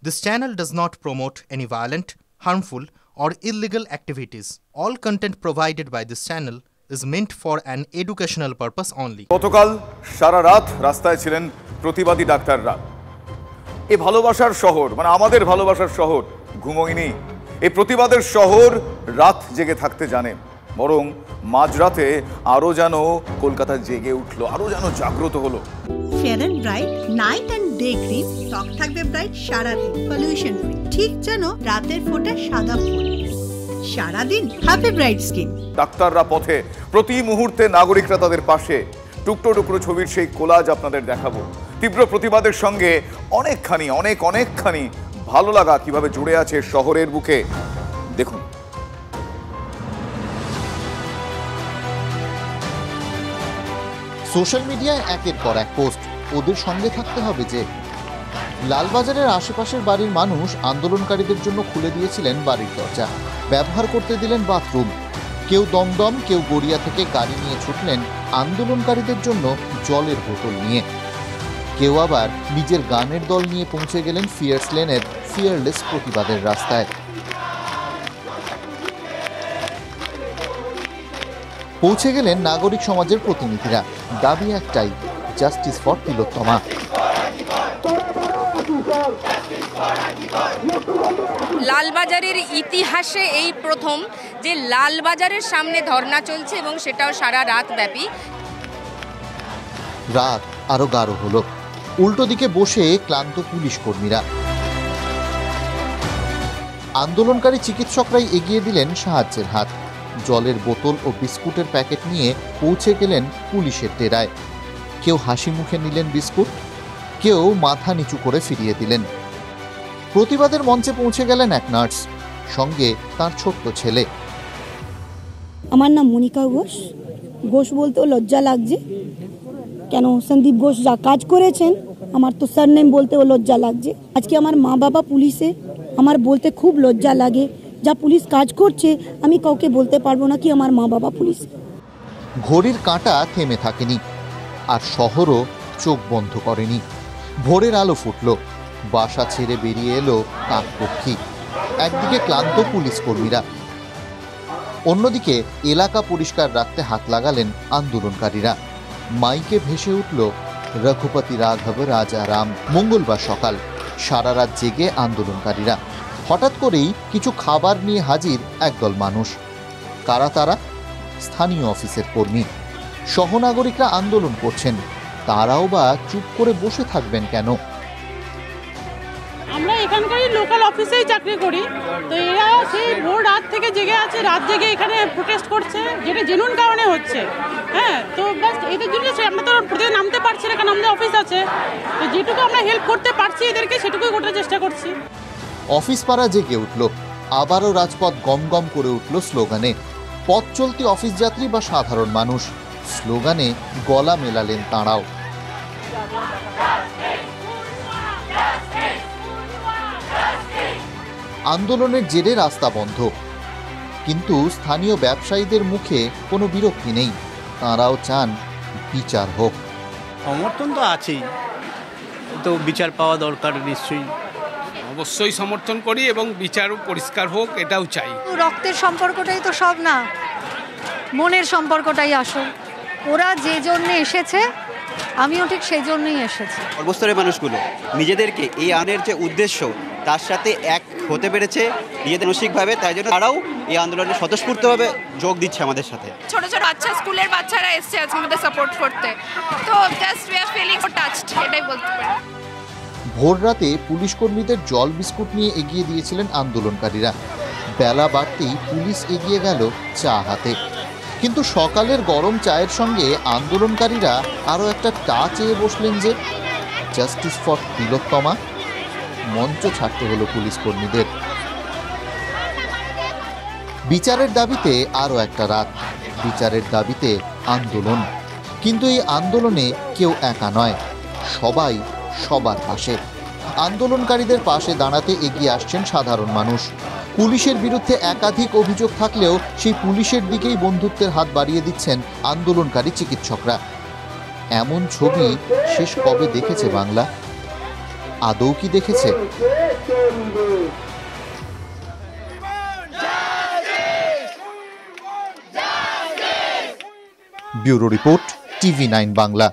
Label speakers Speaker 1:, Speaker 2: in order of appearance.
Speaker 1: This channel does not promote any violent, harmful, or illegal activities. All content provided by this channel is meant for an educational purpose only.
Speaker 2: গতকাল সারা রাত রাস্তায় ছিলেন প্রতিবাদী ডাক্তাররা। এই ভালোবাসার শহর মানে আমাদের ভালোবাসার শহর ঘুমোয়নি। এই প্রতিবাদের শহর রাত জেগে থাকতে জানে, বরং মাঝরাতে আরো যেন কলকাতা জেগে উঠলো, আরো যেন জাগ্রত হলো।
Speaker 3: Fair and bright night and day cream, ত্বক থাকবে ব্রাইট সারাদিন, পলিউশন ফ্রি, ঠিক যেন রাতের ফোঁটা সাদা ফুল। সারাদিন হ্যাপি ব্রাইট স্কিন।
Speaker 2: ডাক্তাররা পথে, প্রতি মুহূর্তে নাগরিকরা তাদের পাশে। টুকরো টুকরো ছবির সেই কোলাজ আপনাদের দেখাবো। তীব্র প্রতিবাদের সঙ্গে অনেকখানি ভালো লাগা কিভাবে জুড়ে আছে শহরের বুকে দেখুন।
Speaker 4: সোশ্যাল মিডিয়ায় একের পর এক পোস্ট, ওদের সঙ্গে থাকতে হবে যে। লালবাজারের আশেপাশের বাড়ির মানুষ আন্দোলনকারীদের জন্য খুলে দিয়েছিলেন বাড়ির দরজা, ব্যবহার করতে দিলেন বাথরুম। কেউ দমদম, কেউ গড়িয়া থেকে গাড়ি নিয়ে ছুটলেন আন্দোলনকারীদের জন্য জলের বোতল নিয়ে। কেউ আবার নিজের গানের দল নিয়ে পৌঁছে গেলেন ফিয়ার্স লেনের ফিয়ারলেস প্রতিবাদের রাস্তায়। পৌঁছে গেলেন নাগরিক সমাজের প্রতিনিধিরা। দাবি একটাই, জাস্টিস ফর তিলোত্তমা।
Speaker 5: লালবাজারের ইতিহাসে এই প্রথম যে লালবাজারের সামনে ধর্ণা চলছে এবং সেটাও সারা রাত ব্যাপী।
Speaker 4: রাত আরো গাঢ় হলো। উল্টো দিকে বসে ক্লান্ত পুলিশ কর্মীরা। আন্দোলনকারী চিকিৎসকরাই এগিয়ে দিলেন সাহায্যের হাত। জলের বোতল ও বিস্কুটের প্যাকেট নিয়ে পৌঁছে গেলেন পুলিশের ডেরায়। কেউ হাসি মুখে নিলেন বিস্কুট, কেউ মাথা নিচু করে ফিরিয়ে দিলেন। প্রতিবাদের মঞ্চে পৌঁছে গেলেন এক নার্স, সঙ্গে তার ছোট্ট ছেলে।
Speaker 6: আমার নাম মনিকা ঘোষ। ঘোষ বলতেও লজ্জা লাগছে, কেন সন্দীপ ঘোষ যা কাজ করেছেন আমার তো সারনেম বলতেও লজ্জা লাগছে। আজকে আমার মা বাবা পুলিশে, আমার বলতে খুব লজ্জা লাগে। যা পুলিশ কাজ করছে আমি কাউকে বলতে পারবো না কি আমার মা বাবা পুলিশ।
Speaker 4: ঘড়ির কাঁটা থেমে থাকেনি, আর শহরও চোখ বন্ধ করেনি। ভোরের আলো ফুটল, বাসা ছেড়ে বেরিয়ে এলো কাকপক্ষী। একদিকে ক্লান্ত পুলিশ কর্মীরা, অন্যদিকে এলাকা পরিষ্কার রাখতে হাত লাগালেন আন্দোলনকারীরা। মাইকে ভেসে উঠল রঘুপতি রাঘব রাজা রাম। মঙ্গলবার সকাল, সারা রাত জেগে আন্দোলনকারীরা। হঠাৎ করেই কিছু খাবার নিয়ে হাজির একদল মানুষ। কারা তারা? স্থানীয় অফিসের কর্মী। সহনাগরিকরা আন্দোলন করছেন, তারাও বা চুপ করে বসে থাকবেন কেন?
Speaker 7: আমরা এখানকারই লোকাল অফিসেই চাকরি করি, তো এরা সেই ভোর রাত থেকে জেগে আছে, রাত জেগে এখানে প্রোটেস্ট করছে, যেটা জেনুইন কারণে হচ্ছে। হ্যাঁ, তো ব্যাস এদের জন্য আমরা তো প্রতিদিন নামতে পারছি না, কারণ আমাদের অফিস আছে। তো যেটুকু আমরা হেল্প করতে পারছি এদেরকে, সেটুকুই করার চেষ্টা করছি।
Speaker 4: অফিস পাড়া জেগে উঠল, আবারও রাজপথ গম গম করে উঠল স্লোগানে। পথ চলতি অফিস যাত্রী বা সাধারণ মানুষ স্লোগানে গলা মেলালেন তাঁরাও। আন্দোলনের জেরে রাস্তা বন্ধ, কিন্তু স্থানীয় ব্যবসায়ীদের মুখে কোনো বিরক্তি নেই। তাঁরাও চান বিচার হোক।
Speaker 8: সমর্থন তো আছেই, তো বিচার পাওয়া দরকার নিশ্চয়ই।
Speaker 9: অবশ্যই সমর্থন করি এবং বিচারও পরিষ্কার হোক, এটাও চাই।
Speaker 10: রক্তের সম্পর্কটাই তো সব না, মনের সম্পর্কটাই আসল। ওরা যে জন্য এসেছে, আমিও ঠিক সেই জন্যই এসেছি।
Speaker 11: সর্বস্তরের মানুষগুলো নিজেদেরকে এই আনের যে উদ্দেশ্য তার সাথে এক হতে পেরেছে নিজেদের মানসিকভাবে, তাই জন্য তারাও এই আন্দোলনে স্বতঃস্ফূর্তভাবে যোগ দিচ্ছে আমাদের সাথে।
Speaker 5: ছোট ছোট বাচ্চা, স্কুলের বাচ্চারা এসছে আজকে আমাদের সাপোর্ট করতে, তো just we are feeling touched, এটাই বলতে পারি।
Speaker 4: ভোর রাতে পুলিশ কর্মীদের জল বিস্কুট নিয়ে এগিয়ে দিয়েছিলেন আন্দোলনকারীরা। বেলা বাড়তেই পুলিশ এগিয়ে গেল চা হাতে, কিন্তু সকালের গরম চায়ের সঙ্গে আন্দোলনকারীরা আরও একটা টা চেয়ে বসলেন যে, জাস্টিস ফর তিলোত্তমা। মঞ্চ ছাড়তে হলো পুলিশ কর্মীদের। বিচারের দাবিতে আরও একটা রাত, বিচারের দাবিতে আন্দোলন। কিন্তু এই আন্দোলনে কেউ একা নয়, সবাই সবার পাশে। আন্দোলনকারীদের পাশে দাঁড়াতে এগিয়ে আসছেন সাধারণ মানুষ। পুলিশের বিরুদ্ধে একাধিক অভিযোগ থাকলেও সেই পুলিশের দিকেই বন্ধুত্বের হাত বাড়িয়ে দিচ্ছেন আন্দোলনকারী চিকিৎসকরা। এমন ছবি শেষ কবে দেখেছে বাংলা? আদৌ কি দেখেছে? Bureau report, TV9 Bangla.